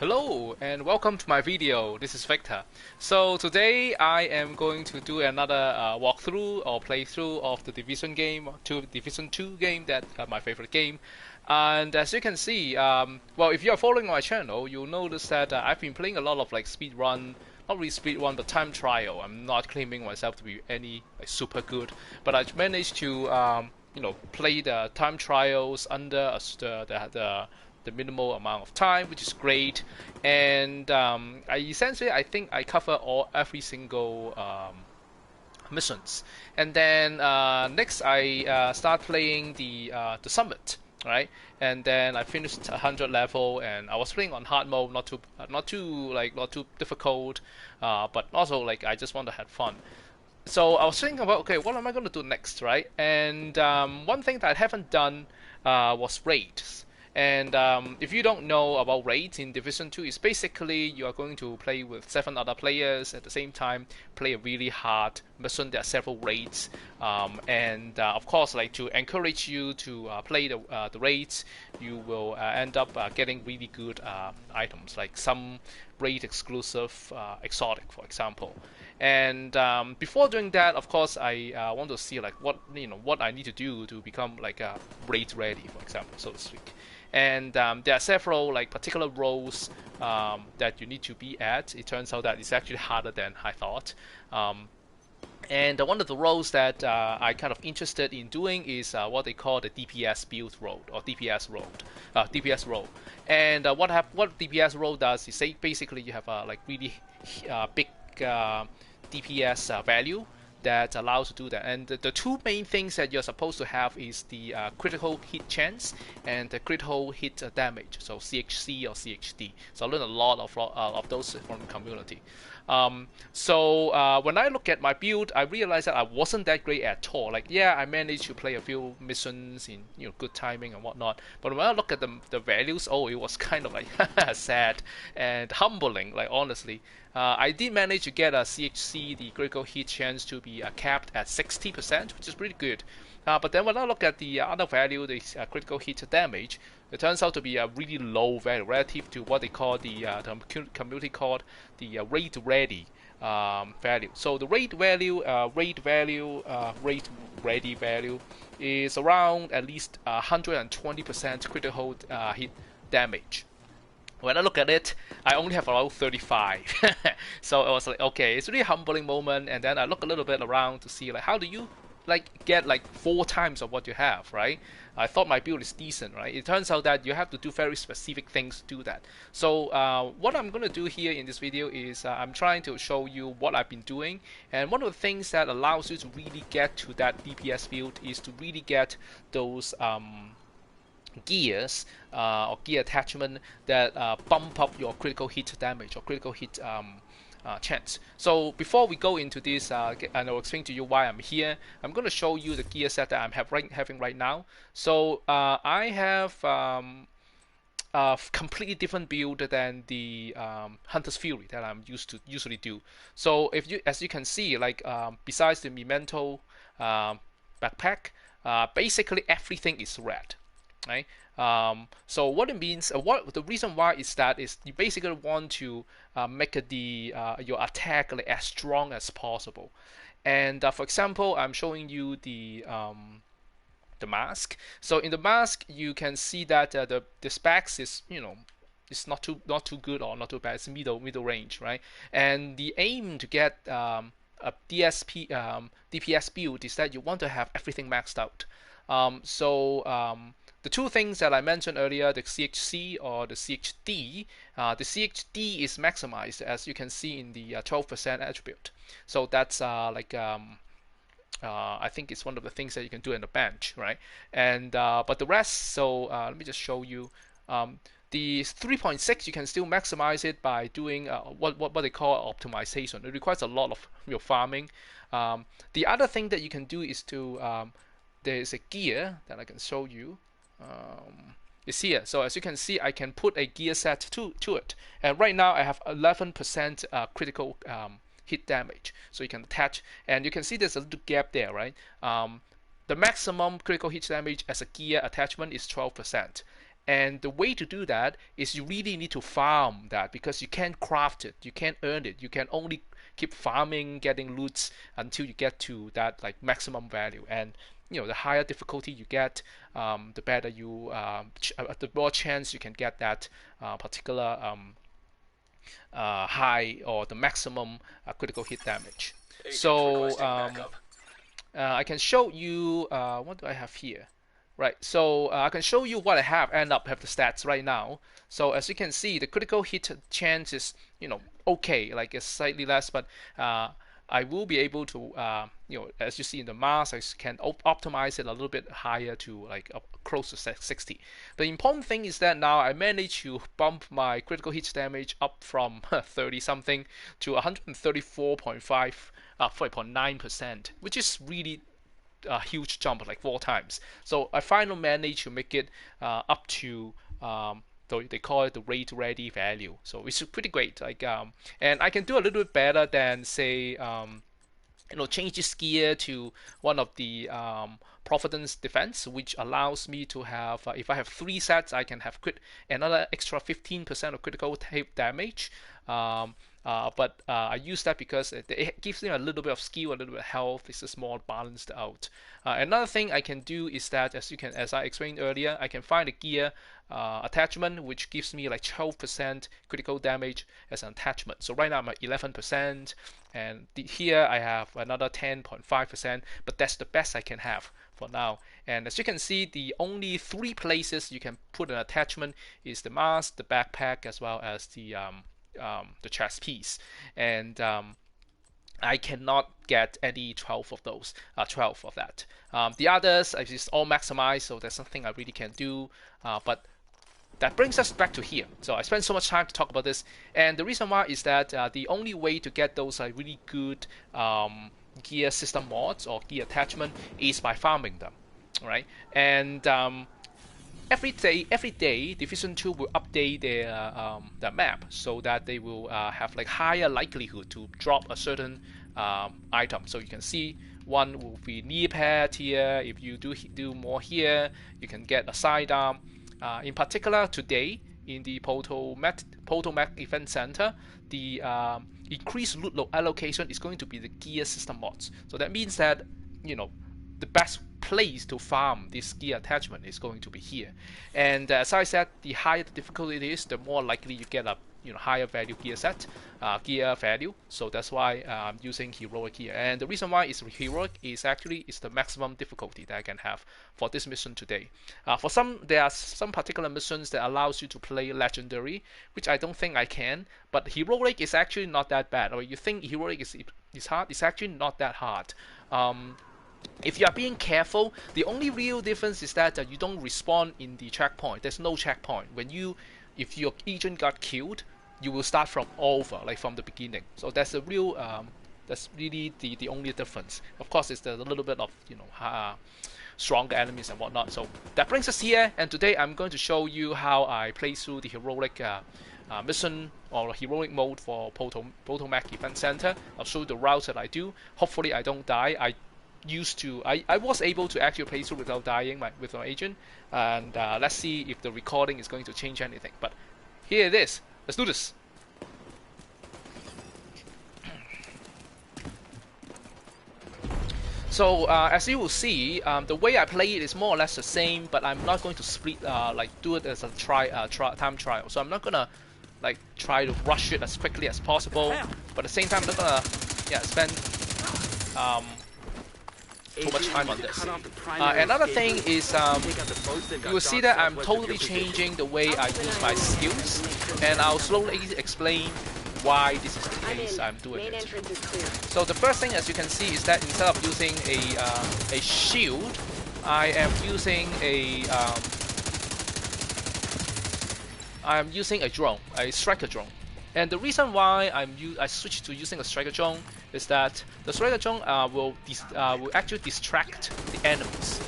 Hello and welcome to my video. This is Victor. So today I am going to do another walkthrough or playthrough of the Division 2 game, that my favorite game. And as you can see, well, if you are following my channel, you'll notice that I've been playing a lot of like speed run, not really speed run, but time trial. I'm not claiming myself to be any like super good, but I managed to play the time trials under the minimal amount of time, which is great. And I think I cover every single missions. And then next I start playing the summit, right? And then I finished 100 level, and I was playing on hard mode, not too difficult, but also like I just want to have fun. So I was thinking about, okay, what am I going to do next, right? And one thing that I haven't done was raids. And if you don't know about raids in Division 2, it's basically you are going to play with 7 other players at the same time, play a really hard mission. There are several raids, and of course, like to encourage you to play the raids, you will end up getting really good items, like some raid exclusive exotic, for example. And before doing that, of course, I want to see like what I need to do to become like a raid ready, for example, so to speak. And there are several like particular roles that you need to be at. It turns out that it's actually harder than I thought. And one of the roles that I kind of interested in doing is what they call the DPS build role or DPS role. And what DPS role does is say basically you have a like really big DPS value that allows you to do that. And the two main things that you're supposed to have is the critical hit chance and the critical hit damage, so CHC or CHD. So I learned a lot of those from the community. So when I look at my build, I realized that I wasn't that great at all. Like, yeah, I managed to play a few missions in good timing and whatnot. But when I look at the values, oh, it was kind of like sad and humbling. Like honestly, I did manage to get a CHC, the critical hit chance, to be capped at 60%, which is pretty good. But then when I look at the other value, the critical hit damage, it turns out to be a really low value relative to what they call the community called the raid ready value. So the raid ready value is around at least 120% critical hit damage. When I look at it, I only have around 35. So I was like, okay, it's a really humbling moment. And then I look a little bit around to see like how do you like get like 4 times of what you have, right? I thought my build is decent, right? It turns out that you have to do very specific things to do that. So what I'm going to do here in this video is I'm trying to show you what I've been doing. And one of the things that allows you to really get to that DPS build is to really get those gears or gear attachment that bump up your critical hit damage or critical hit chance. So before we go into this, and I'll explain to you why I'm here, I'm going to show you the gear set that I'm having right now. So I have a completely different build than the Hunter's Fury that I'm usually do. So as you can see, like besides the Memento backpack, basically everything is red. Right? So what it means, what the reason why is that is you basically want to make your attack like as strong as possible. And for example, I'm showing you the mask. So in the mask, you can see that the specs is it's not too good or not too bad. It's middle range, right? And the aim to get a DPS build is that you want to have everything maxed out. The two things that I mentioned earlier, the CHC or the CHD, the CHD is maximized as you can see in the 12% attribute. So that's I think it's one of the things that you can do in the bench, right? And but the rest, so let me just show you. The 3.6 you can still maximize it by doing what they call optimization. It requires a lot of your farming. The other thing that you can do is to there's a gear that I can show you. It's here. So as you can see, I can put a gear set to it. And right now I have 11% critical hit damage. So you can attach, and you can see there's a little gap there, right? The maximum critical hit damage as a gear attachment is 12%. And the way to do that is you really need to farm that, because you can't craft it, you can't earn it. You can only keep farming, getting loots until you get to that like maximum value. And the higher difficulty you get, the better you, the more chance you can get that particular high or the maximum critical hit damage. So I can show you what do I have here. Right, so I can show you what I have. End up have the stats right now. So as you can see, the critical hit chance is okay, like it's slightly less, but I will be able to as you see in the mask, I can optimize it a little bit higher to like close to 60. The important thing is that now I managed to bump my critical hit damage up from 30 something to 134.9%, which is really a huge jump, like 4 times. So I finally managed to make it up to they call it the rate ready value. So it's pretty great. Like and I can do a little bit better than say change this gear to one of the Providence defense, which allows me to have if I have 3 sets, I can have another extra 15% of critical hit damage. But I use that because it gives me a little bit of skill, a little bit of health. It's just more balanced out. Another thing I can do is that, as I explained earlier, I can find a gear attachment which gives me like 12% critical damage as an attachment. So right now I'm at 11%, and here I have another 10.5%. But that's the best I can have for now. And as you can see, the only 3 places you can put an attachment is the mask, the backpack, as well as the chest piece. And I cannot get any 12 of those, 12 of that. The others I just all maximized, so there's nothing I really can do. But that brings us back to here. So I spent so much time to talk about this, and the reason why is that the only way to get those really good gear system mods or gear attachment is by farming them, right? And every day, Division 2 will update their map so that they will have like higher likelihood to drop a certain item. So you can see one will be knee pad here. If you do more here, you can get a sidearm. In particular, today in the Potomac Event Center, the increased loot allocation is going to be the gear system mods. So that means that the best place to farm this gear attachment is going to be here. And as I said, the higher the difficulty it is, the more likely you get a higher value gear set, gear value. So that's why I'm using heroic here. And the reason why it's heroic is actually the maximum difficulty that I can have for this mission today. There are some particular missions that allows you to play legendary, which I don't think I can. But heroic is actually not that bad. Or you think heroic is hard? It's actually not that hard. If you are being careful, the only real difference is that you don't respawn in the checkpoint. There's no checkpoint. If your agent got killed, you will start from over, like from the beginning. So that's a real, that's really the only difference. Of course, it's a little bit of stronger enemies and whatnot. So that brings us here, and today I'm going to show you how I play through the heroic mission or heroic mode for Potomac Event Center. I'll show you the routes that I do. Hopefully, I don't die. I was able to actually play through without dying with my agent, and let's see if the recording is going to change anything. But here it is. Let's do this. So as you will see, the way I play it is more or less the same, but I'm not going to split do it as a time trial. So I'm not gonna try to rush it as quickly as possible, but at the same time I'm not gonna spend too much time on this. Another thing is you will see that I'm totally changing the way I use my skills, and I'll slowly explain why this is the case I'm doing it. So the first thing, as you can see, is that instead of using a shield, I am using a drone, a striker drone. And the reason why I switched to using a striker drone is that the striker drone will actually distract the enemies,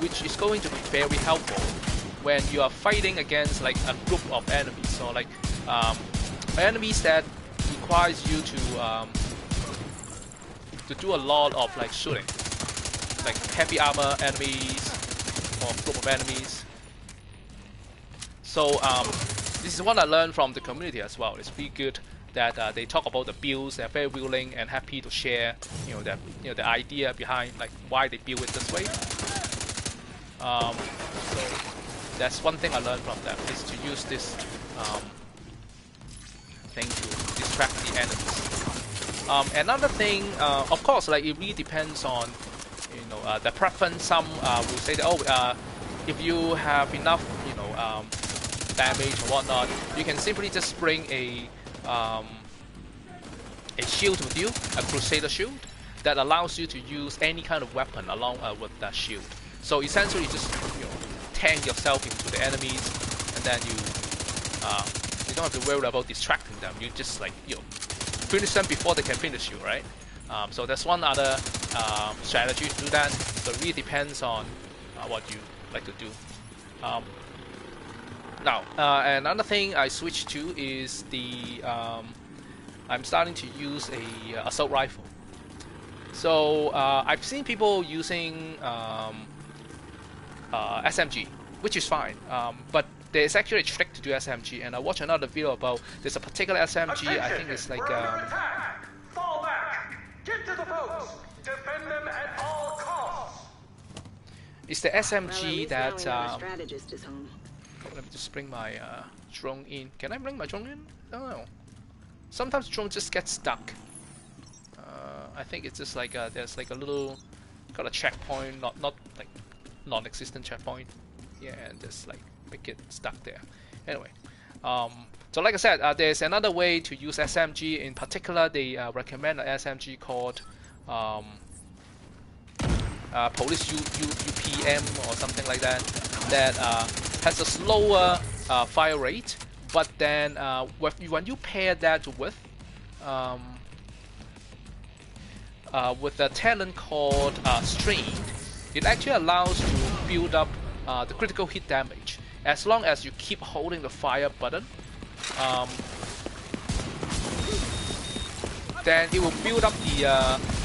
which is going to be very helpful when you are fighting against like a group of enemies, or like enemies that requires you to do a lot of like shooting, like heavy armor enemies or group of enemies. So this is what I learned from the community as well. It's pretty good that they talk about the builds. They're very willing and happy to share, the idea behind like why they build it this way. So that's one thing I learned from them, is to use this thing to distract the enemies. Another thing, of course, like it really depends on the preference. Some will say that if you have enough damage or whatnot, you can simply just bring a shield with you, a Crusader shield, that allows you to use any kind of weapon along with that shield. So essentially, you just tank yourself into the enemies, and then you don't have to worry about distracting them. You just finish them before they can finish you, right? So that's one other strategy to do that. So it really depends on what you like to do. Now, another thing I switched to is I'm starting to use a assault rifle. So I've seen people using SMG, which is fine, but there's actually a trick to do SMG, and I watched another video about there's a particular SMG. I think it's like fall back, get to the boats, defend them at all costs. It's the SMG that strategist is home. let me just bring my drone in. Can I bring my drone in? I don't know. Sometimes drone just gets stuck. I think it's just like there's like a little got a checkpoint, not like non-existent checkpoint. Yeah, and just like make it stuck there. Anyway, so like I said, there's another way to use SMG. In particular, they recommend an SMG called Police UPM or something like that. That has a slower fire rate, but then when you pair that with a talent called Strained, it actually allows you to build up the critical hit damage. As long as you keep holding the fire button, then it will build up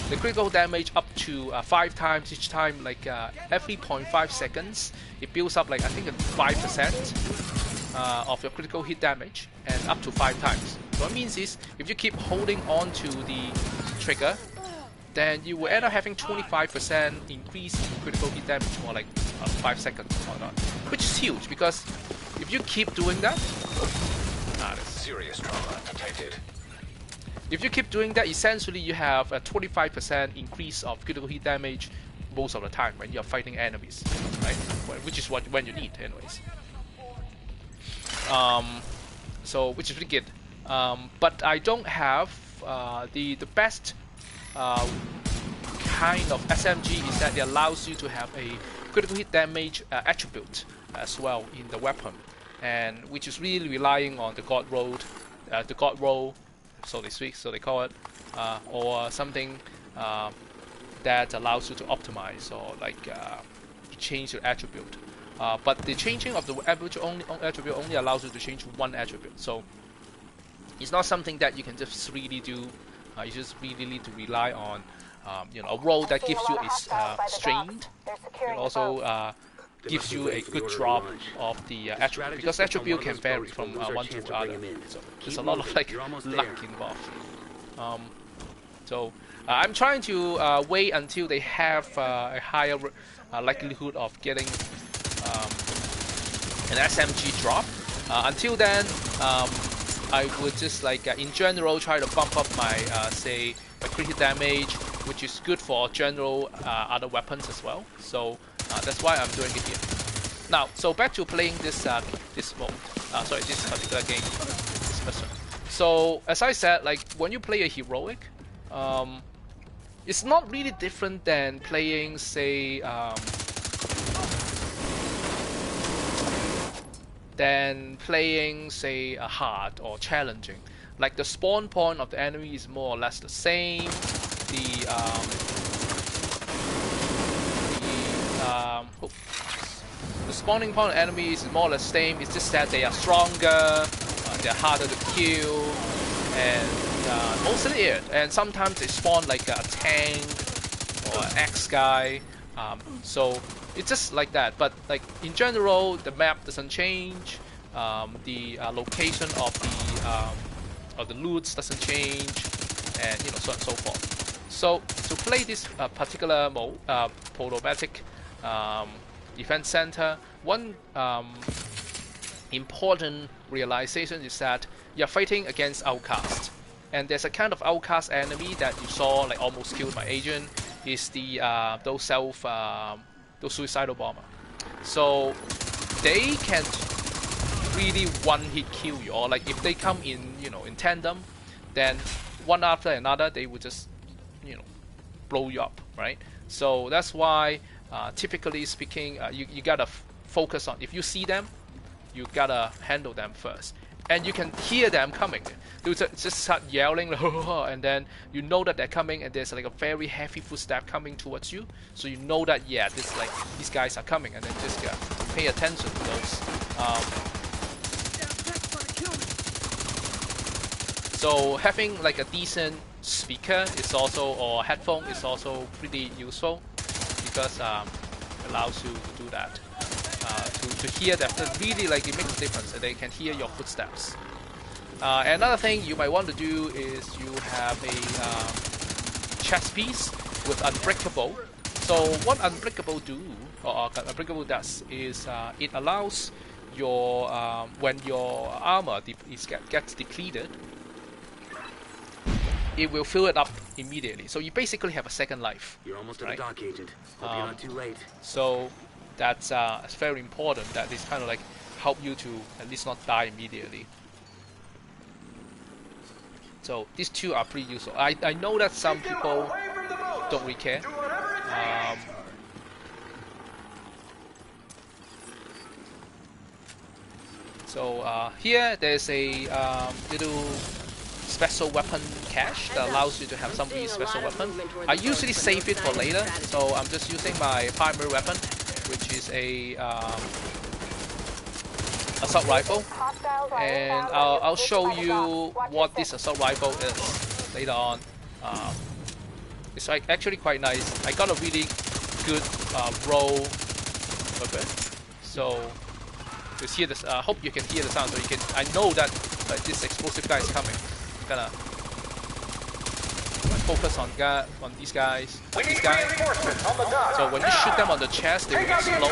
the critical damage up to 5 times each time, like every 0.5 seconds. It builds up like I think 5% of your critical hit damage, and up to 5 times. So what it means is, if you keep holding on to the trigger, then you will end up having 25% increase in critical hit damage for like 5 seconds or not, which is huge, because if you keep doing that, Serious trauma detected. If you keep doing that, essentially you have a 25% increase of critical hit damage most of the time when you're fighting enemies, right? Which is when you need, anyways. So which is really good. But I don't have the best kind of SMG is that it allows you to have a critical hit damage attribute as well in the weapon, and which is really relying on the God roll, so they call it, or something that allows you to optimize or like change your attribute. But the changing of the attribute only allows you to change one attribute. So it's not something that you can just really do. You just really need to rely on a roll that gives you a strained, and also gives you a good drop of the attribute, because attribute can vary from one to the other. So there's a lot of like luck involved. So I'm trying to wait until they have a higher likelihood of getting an SMG drop. Until then, I would just like in general try to bump up my say my critical damage, which is good for general other weapons as well. So that's why I'm doing it here. Now, so back to playing this this mode. Sorry, this particular game. So as I said, like when you play a heroic, it's not really different than playing, say, a hard or challenging. Like the spawn point of the enemy is more or less the same. The spawning point of enemies is more or less the same. It's just that they are stronger, they're harder to kill, and mostly it. And sometimes they spawn like a tank or an X guy. So it's just like that. But like in general, the map doesn't change. the location of the loots doesn't change, and so on and so forth. So to play this particular mode, Potomac Event Center, one important realization is that you're fighting against outcasts, and there's a kind of outcast enemy that you saw like almost killed my agent is the those suicidal bomber. So they can really one-hit kill you, or like if they come in in tandem, then one after another they will just blow you up, right? So that's why typically speaking, you gotta focus on, if you see them, you gotta handle them first, and you can hear them coming. They just start yelling, and then you know that they're coming, and there's like a very heavy footstep coming towards you, so you know that these guys are coming, and then just pay attention to those. So having like a decent speaker is also, or headphone is also pretty useful, because it allows you to do that. To hear that really, like, it makes a difference, and they can hear your footsteps. Another thing you might want to do is you have a chest piece with Unbreakable. So what Unbreakable Unbreakable does is it allows your when your armor gets depleted, it will fill it up immediately. So you basically have a second life. You're almost at the dock, Agent. Hope you're not too late. So that's very important, that it's kind of like help you to at least not die immediately. So these two are pretty useful. I know that some people don't really care. So here there's a little special weapon cache that allows you to have some really special weapon. I usually save it for later, so I'm just using my primary weapon, which is a assault rifle, and I'll show you what this assault rifle is later on. It's actually quite nice. I got a really good roll of it, so just hear this. I hope you can hear the sound, so you can. I know that this explosive guy is coming. I'm gonna focus on these guys, like this guy. So when you shoot them on the chest, they will explode.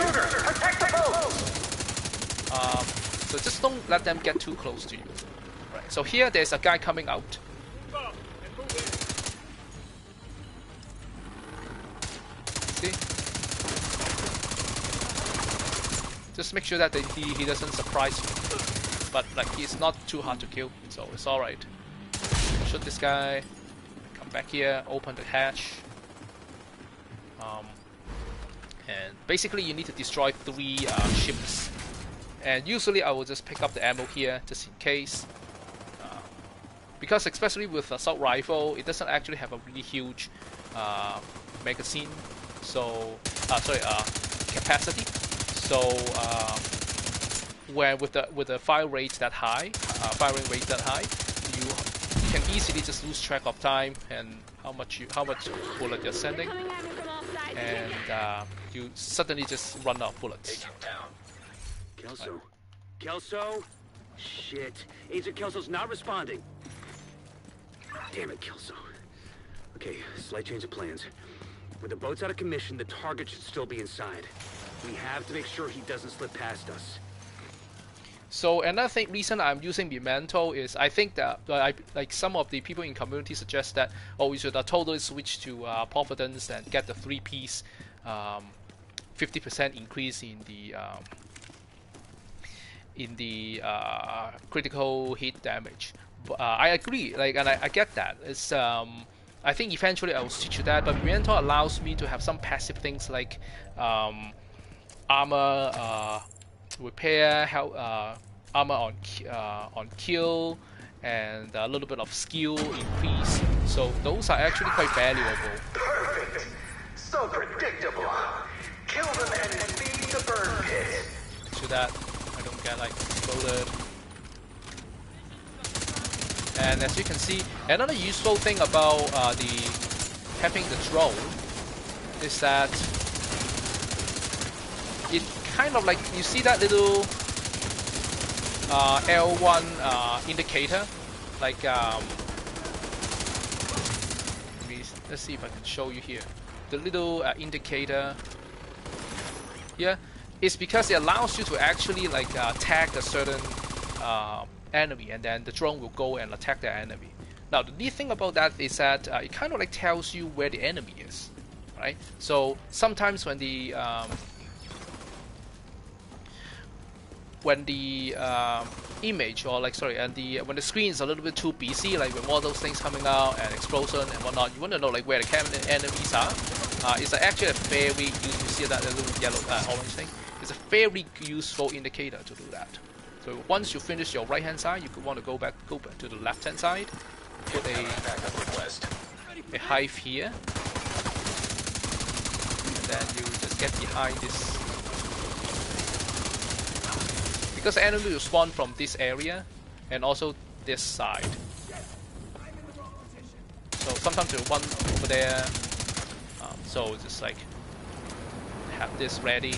So just don't let them get too close to you. Right. So here there's a guy coming out. See? Just make sure that he doesn't surprise you. But like, he's not too hard to kill, so it's all right. Shoot this guy. Come back here. Open the hatch. And basically, you need to destroy 3 ships. And usually, I will just pick up the ammo here just in case. Because especially with assault rifle, it doesn't actually have a really huge magazine. So capacity. So where with the fire rate that high, you can easily just lose track of time and how much bullet you're sending, and you suddenly just run out of bullets. Kelso, Kelso, shit! Agent Kelso's not responding. Damn it, Kelso. Okay, slight change of plans. With the boats out of commission, the target should still be inside. We have to make sure he doesn't slip past us. So another reason I'm using Memento is I think that like some of the people in community suggest that we should totally switch to Providence and get the 3-piece 50% increase in the critical hit damage. But I agree, and I get that. It's I think eventually I will switch to that, but Memento allows me to have some passive things like armor repair, armor on kill, and a little bit of skill increase. So those are actually quite valuable. Perfect. So predictable. Kill them and leave the burn pit. So that I don't get like exploded. And as you can see, another useful thing about having the drone is that it kind of like, you see that little L1 indicator, like let's see if I can show you here. The little indicator here is because it allows you to actually like tag a certain enemy, and then the drone will go and attack that enemy. Now the neat thing about that is that it kind of like tells you where the enemy is, right? So sometimes when the image, or like sorry, and when the screen is a little bit too busy, like with all those things coming out and explosion and whatnot, you want to know like where the enemies are. It's actually a very useful. You see that little yellow orange thing? It's a very useful indicator to do that. So once you finish your right hand side, you could want to go back to the left hand side. Put a hive here, and then you just get behind this. Because the enemy will spawn from this area and also this side. So sometimes there's one over there. So just like have this ready.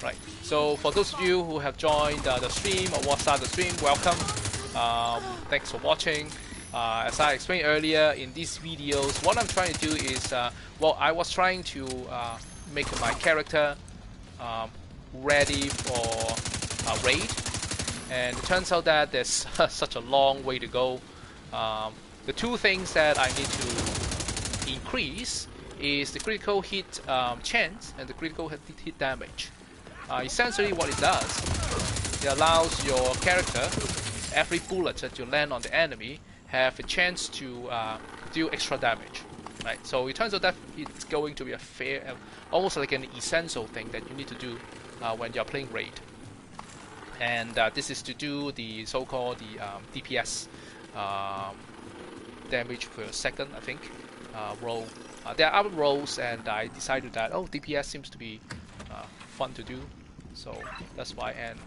Right. So for those of you who have joined the stream or watched the stream, welcome. Thanks for watching. As I explained earlier in these videos, what I'm trying to do is, well, I was trying to make my character ready for a raid, and it turns out that there's such a long way to go. The two things that I need to increase is the critical hit chance and the critical hit damage. Essentially what it does, it allows your character, every bullet that you land on the enemy, have a chance to deal extra damage, right? So it turns out that it's going to be a fair, almost like an essential thing that you need to do when you're playing raid. And this is to do the so-called DPS damage per second, I think, role. There are other roles, and I decided that DPS seems to be fun to do, so that's why. And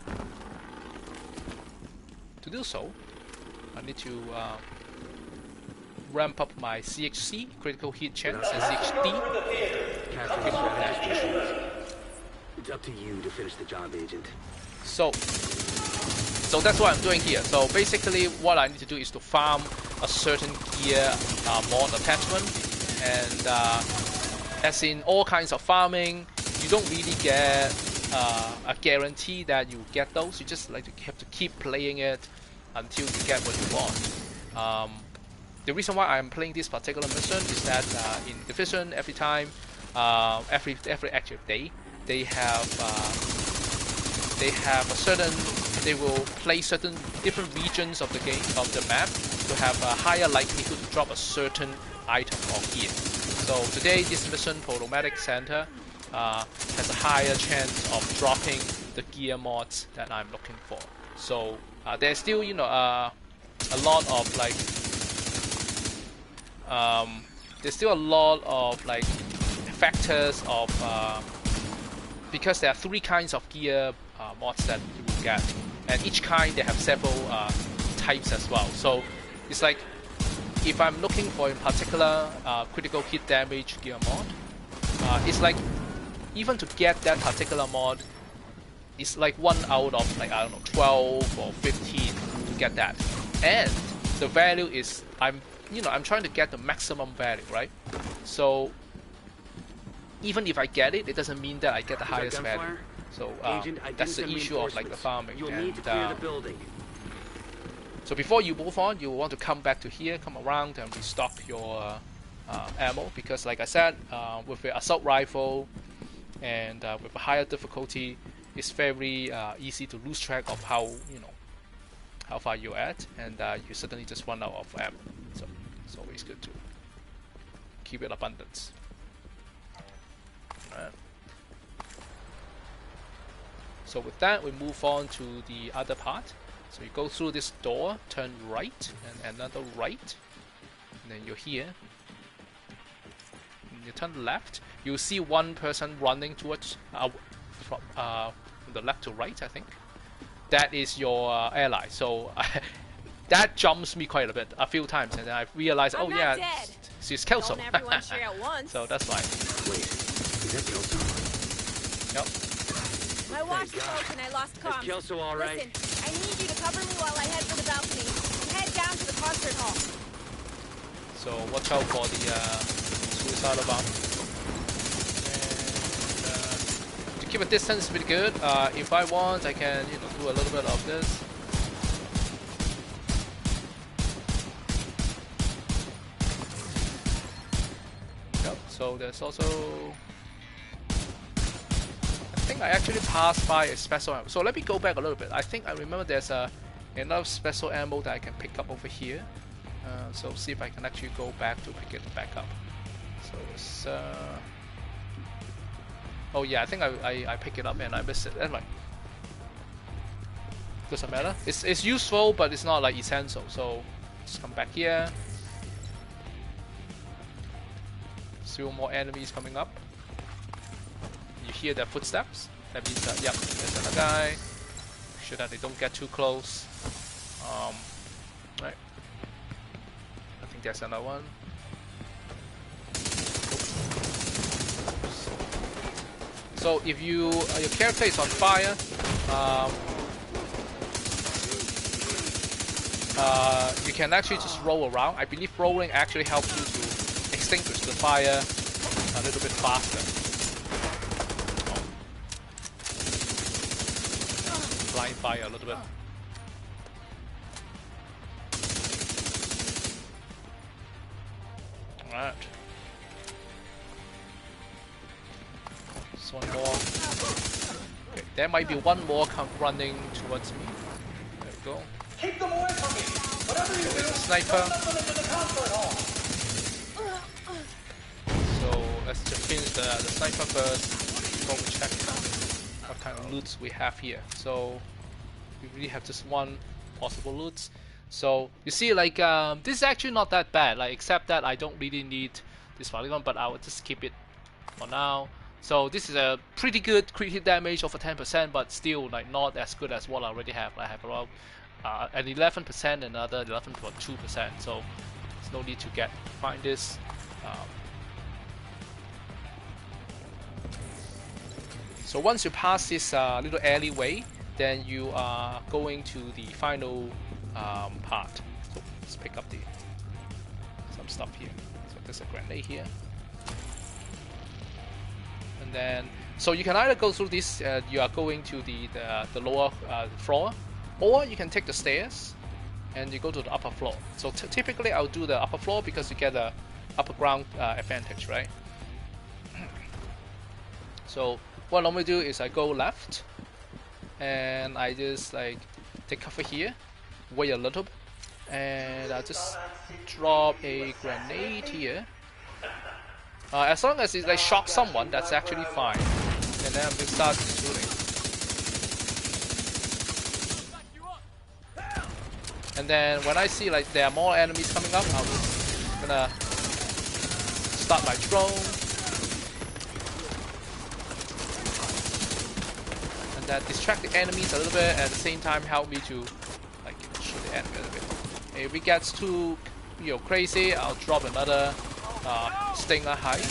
to do so, I need to ramp up my CHC, critical hit chance, and CHD. It's up to you to finish the job, Agent. So that's what I'm doing here. So basically, what I need to do is to farm a certain gear mod attachment, and as in all kinds of farming, you don't really get a guarantee that you get those. You just like to have to keep playing it until you get what you want. The reason why I'm playing this particular mission is that in Division, every time, every active day, they have a certain, they will play certain different regions of the game, of the map, to have a higher likelihood to drop a certain item or gear. So today, this mission, Potomac Event Center, has a higher chance of dropping the gear mods that I'm looking for. So there's still, you know, a lot of like, there's still a lot of like factors of, because there are 3 kinds of gear mods that you will get, and each kind they have several types as well. So it's like, if I'm looking for a particular critical hit damage gear mod, it's like, even to get that particular mod, it's like 1 out of like, I don't know, 12 or 15 to get that. And the value is, I'm trying to get the maximum value, right? So even if I get it, it doesn't mean that I get the highest value. So that's the issue of like the farming. So before you move on, you want to come back to here, come around and restock your ammo, because like I said, with the assault rifle and with a higher difficulty, it's very easy to lose track of how far you're at, and you suddenly just run out of ammo. So it's always good to keep it abundance. Alright. So with that, we move on to the other part. So you go through this door, turn right, and another right, and then you're here. And you turn left, you'll see one person running towards from the left to right, I think. That is your ally. So that jumps me quite a few times, and then I realize, oh yeah, dead. she's Kelso. Don't everyone cheer at once. So that's why. Wait, is that Kelso? Yep. My watch broke and I lost Is comms. Kelso all right? Listen, I need you to cover me while I head for the balcony and head down to the concert hall. So watch out for the suicidal bomb. And to keep a distance is really good. If I want, I can do a little bit of this. Yep. So there's also. I think I actually passed by a special ammo. So let me go back a little bit. I think I remember there's enough special ammo that I can pick up over here. So see if I can actually go back to pick it back up. So it's oh yeah, I think I pick it up and I missed it. Anyway, doesn't matter. It's useful, but it's not like essential. So just come back here. Still more enemies coming up. You hear their footsteps. That means that yep, there's another guy. Make sure that they don't get too close. Right. I think there's another one. So if your character is on fire, you can actually just roll around. I believe rolling actually helps you to extinguish the fire a little bit faster. Blind fire a little bit. Alright. Just one more. Okay, there might be one more running towards me. There we go. Keep them away from me. Whatever you do, There's a sniper. don't let them into the concert hall. So let's just finish the sniper first before we check what kind of loots we have here. So we really have just one possible loot. So you see, like this is actually not that bad, like except that I don't really need this polygon, but I will just keep it for now. So this is a pretty good crit hit damage over 10%, but still like not as good as what I already have. I have around an 11% and another 11.2%. So there's no need to find this. So once you pass this little alleyway, then you are going to the final part. So let's pick up some stuff here. So there's a grenade here, and then so you can either go through this. You are going to the lower floor, or you can take the stairs and you go to the upper floor. So typically I'll do the upper floor because you get the upper ground advantage, right? So what I normally do is I go left, and I just like take cover here, wait a little bit, and I just drop a grenade here. As long as it like shocks someone, that's actually fine. And then I'm gonna start shooting. And then when I see like there are more enemies coming up, I'm just gonna start my drone. That distract the enemies a little bit, and at the same time help me to like shoot the enemy a little bit. If it gets too crazy, I'll drop another Stinger Hive.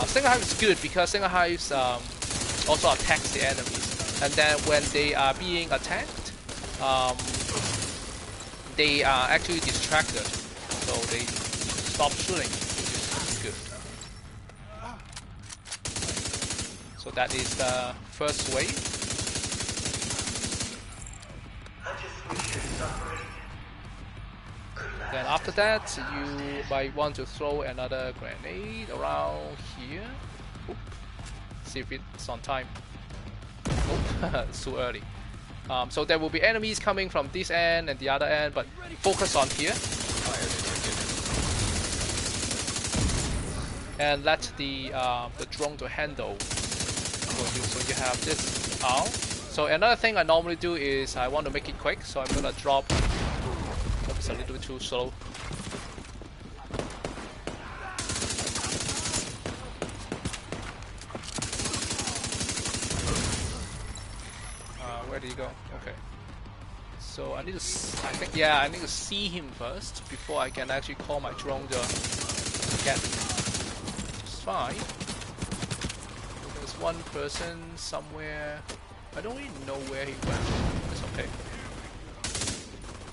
Stinger Hive is good because Stinger Hives also attacks the enemies, and then when they are being attacked, they are actually distracted, so they stop shooting, which is good. So that is the first wave. Then after that, you might want to throw another grenade around here. Oop. See if it's on time. Nope, it's too early. So there will be enemies coming from this end and the other end, but focus on here. And let the drone to handle for you. So you have this out. So another thing I normally do is I want to make it quick, so I'm gonna drop. It's a little bit too slow. Where did you go? Okay. So I need to, I think, yeah, I need to see him first before I can actually call my drone to get him. It's fine. There's one person somewhere. I don't really know where he went. It's okay.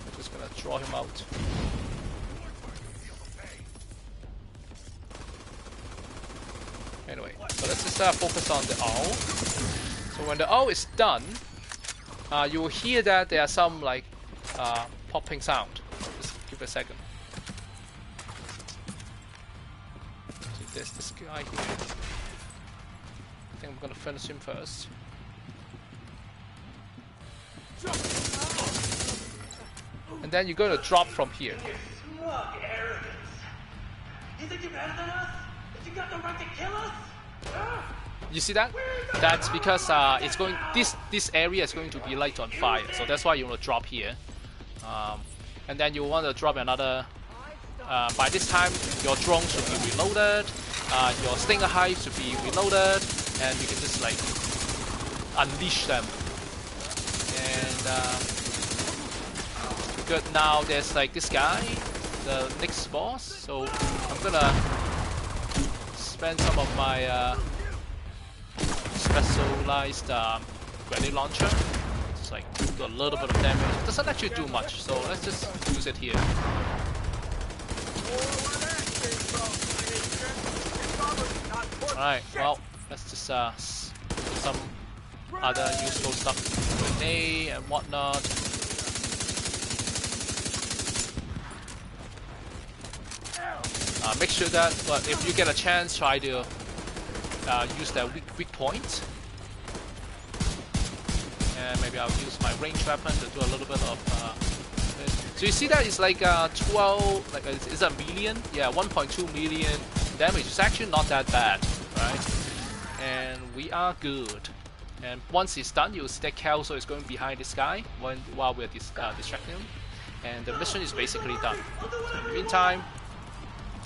I'm just gonna draw him out. Anyway, so let's just focus on the owl. So when the owl is done, you will hear that there are some like popping sound. Just give it a second. So there's this guy here. I think I'm gonna finish him first. And then you're gonna drop from here. Smug arrogance. You think you're better than us? That you got the right to kill us? You see that? That's because it's going. This area is going to be light on fire, so that's why you want to drop here. And then you want to drop another. By this time, your drone should be reloaded. Your stinger hive should be reloaded, and you can just like unleash them. And good. Now there's like this guy, the next boss. So I'm gonna spend some of my specialized grenade launcher. Just like do a little bit of damage. It doesn't actually do much, so let's just use it here. Alright, well, let's just do some other useful stuff, grenade and whatnot. Make sure that, but if you get a chance, try to use that weak point. And maybe I'll use my ranged weapon to do a little bit of. So you see that it's like 12, like is a million? Yeah, 1.2 million damage. It's actually not that bad, right? And we are good. And once it's done, you'll see that Kelso is going behind this guy while we're distracting him. And the mission is basically done. So in the meantime,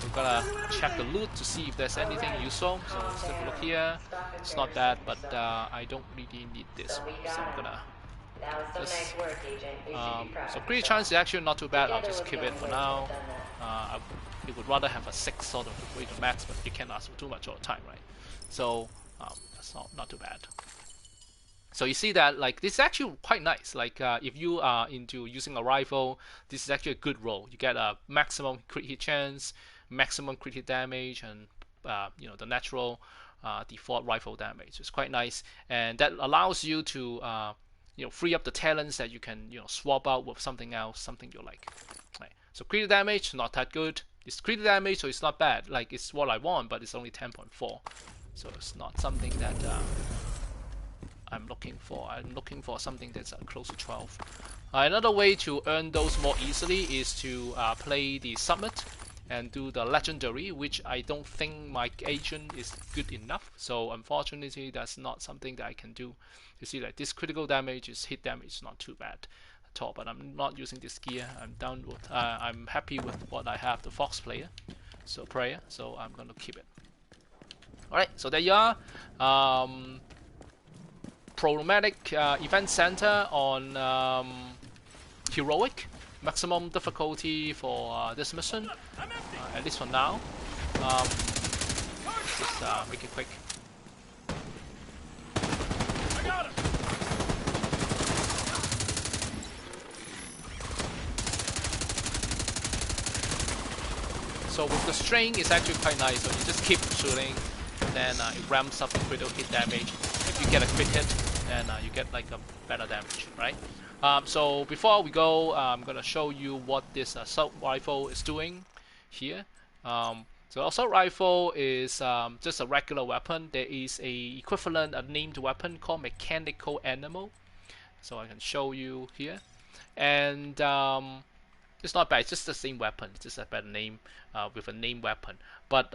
we're gonna check the loot to see if there's anything useful. So let's take a look here. It's not bad, but I don't really need this one. So I'm gonna just, so pretty chance is actually not too bad. I'll just keep it for now. You would rather have a 6 sort of way to max, but you can't ask for too much all the time, right? So that's not too bad. So you see that like this is actually quite nice. Like if you are into using a rifle, this is actually a good roll. You get a maximum crit hit chance, maximum crit hit damage, and you know, the natural default rifle damage. It's quite nice, and that allows you to you know, free up the talents that you can, you know, swap out with something else, something you like. Right. So crit damage not that good. It's crit damage, so it's not bad. Like it's what I want, but it's only 10.4, so it's not something that I'm looking for. I'm looking for something that's close to 12. Another way to earn those more easily is to play the summit and do the legendary, which I don't think my agent is good enough. So unfortunately, that's not something that I can do. You see, like this critical damage is hit damage, not too bad at all. But I'm not using this gear. I'm done with. I'm happy with what I have, the Fox player, so prayer. So I'm gonna keep it. All right. So there you are. Potomac Event Center on heroic, maximum difficulty for this mission, at least for now. Just make it quick. I got him. So with the string, it's actually quite nice. So you just keep shooting, and then it ramps up the critical hit damage. If you get a crit hit, then you get like a better damage, right? So before we go, I'm gonna show you what this assault rifle is doing here. So assault rifle is just a regular weapon. There is a equivalent, a named weapon called mechanical animal. So I can show you here, and it's not bad. It's just the same weapon. It's just a better name with a named weapon. But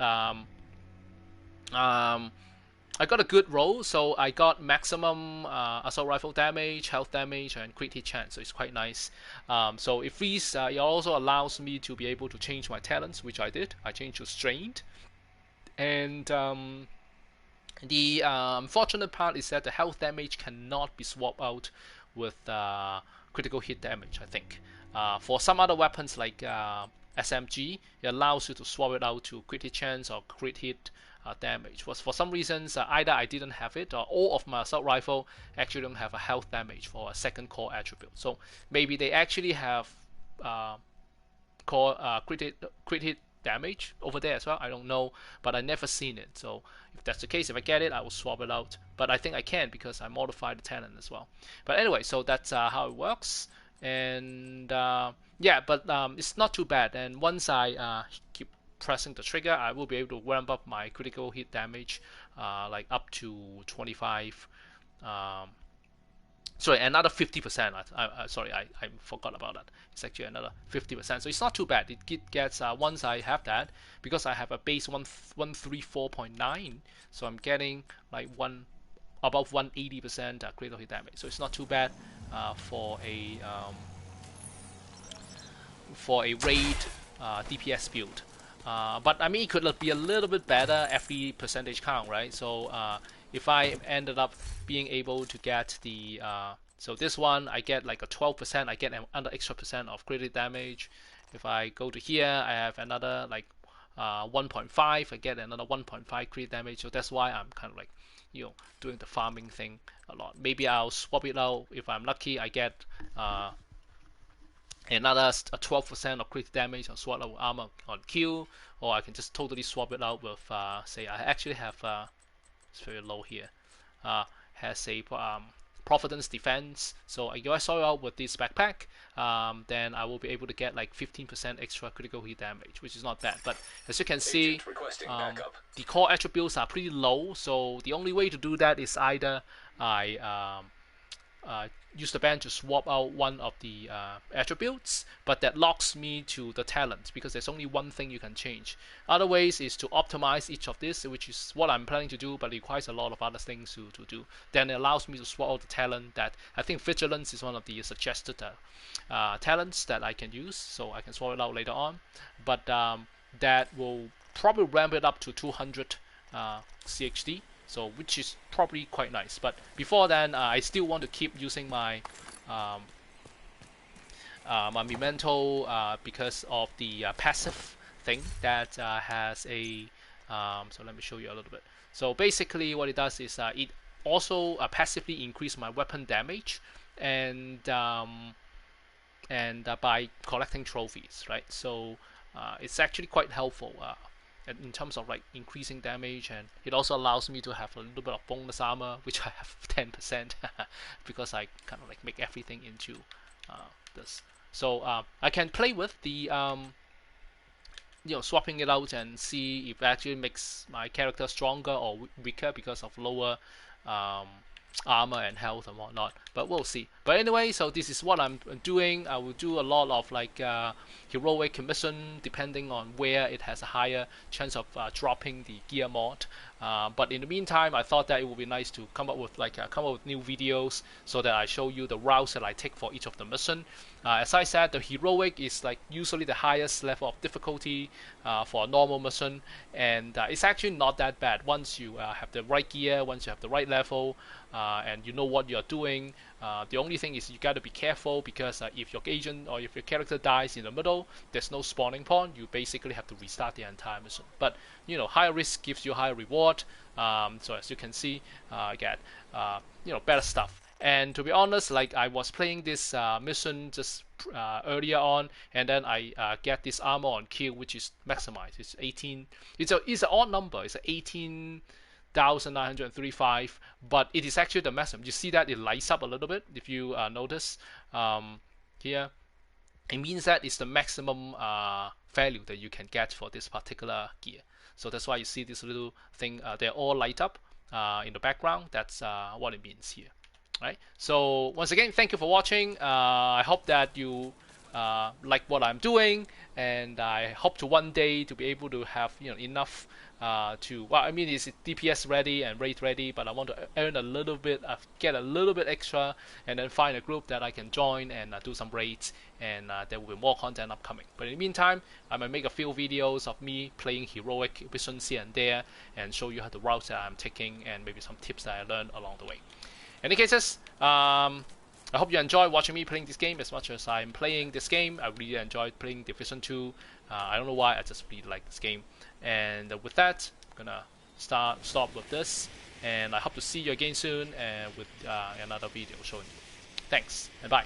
I got a good roll, so I got maximum assault rifle damage, health damage, and crit hit chance. So it's quite nice. So it frees. It also allows me to be able to change my talents, which I did. I changed to strained, and the unfortunate part is that the health damage cannot be swapped out with critical hit damage, I think. For some other weapons like SMG, it allows you to swap it out to crit hit chance or crit hit damage. Was for some reasons either I didn't have it or all of my assault rifle actually don't have a health damage for a second core attribute. So maybe they actually have crit hit damage over there as well. I don't know, but I never seen it. So if that's the case, if I get it, I will swap it out. But I think I can because I modified the talent as well. But anyway, so that's how it works. And yeah, but it's not too bad. And once I keep pressing the trigger, I will be able to ramp up my critical hit damage like up to 25. Sorry, another 50%. Sorry, I forgot about that. It's actually another 50%. So it's not too bad. It gets once I have that, because I have a base 134.9, so I'm getting like above 180% critical hit damage. So it's not too bad for a raid DPS build. But I mean, it could be a little bit better every percentage count, right? So if I ended up being able to get the so this one, I get like a 12%, I get another extra percent of crit damage. If I go to here, I have another like 1.5, I get another 1.5 crit damage. So that's why I'm kind of like, you know, doing the farming thing a lot. Maybe I'll swap it out. If I'm lucky, I get another 12% of crit damage on swap out with armor on kill, or I can just totally swap it out with say I actually have it's very low here, has a Providence defense. So if I swap it out with this backpack, then I will be able to get like 15% extra critical hit damage, which is not bad. But as you can see, the core attributes are pretty low, so the only way to do that is either I use the band to swap out one of the attributes, but that locks me to the talent because there's only one thing you can change. Other ways is to optimize each of this, which is what I'm planning to do, but it requires a lot of other things to do. Then it allows me to swap out the talent that I think Vigilance is one of the suggested talents that I can use, so I can swap it out later on. But that will probably ramp it up to 200 CHD. So which is probably quite nice, but before then I still want to keep using my my memento because of the passive thing that has a so let me show you a little bit. So basically what it does is it also passively increase my weapon damage and by collecting trophies, right? So it's actually quite helpful in terms of like increasing damage, and it also allows me to have a little bit of bonus armor, which I have 10% because I kind of like make everything into this. So I can play with the you know, swapping it out and see if it actually makes my character stronger or weaker because of lower armor and health and whatnot, but we'll see. But anyway, so this is what I'm doing. I will do a lot of like heroic mission depending on where it has a higher chance of dropping the gear mod. But in the meantime, I thought that it would be nice to come up with new videos so that I show you the routes that I take for each of the mission. As I said, the heroic is like usually the highest level of difficulty for a normal mission, and it's actually not that bad once you have the right gear, once you have the right level, and you know what you're doing. The only thing is you got to be careful because if your agent or if your character dies in the middle, there's no spawning point. You basically have to restart the entire mission. But you know, higher risk gives you higher reward. So as you can see, I get you know, better stuff. And to be honest, like I was playing this mission just earlier on, and then I get this armor on kill, which is maximized. It's 18. It's an odd number. It's 18,935, but it is actually the maximum. You see that it lights up a little bit if you notice here. It means that it's the maximum value that you can get for this particular gear. So that's why you see this little thing. They're all light up in the background. That's what it means here. Right. So once again, thank you for watching. I hope that you like what I'm doing, and I hope to one day to be able to have, you know, enough to, well, I mean, it's DPS ready and raid ready, but I want to earn a little bit, get a little bit extra, and then find a group that I can join and do some raids, and there will be more content upcoming. But in the meantime, I might make a few videos of me playing heroic missions here and there, and show you how the routes that I'm taking, and maybe some tips that I learned along the way. In any cases, I hope you enjoy watching me playing this game as much as I'm playing this game. I really enjoyed playing Division 2. I don't know why, I just really like this game. And with that, I'm gonna stop with this. And I hope to see you again soon with another video showing you. Thanks, and bye.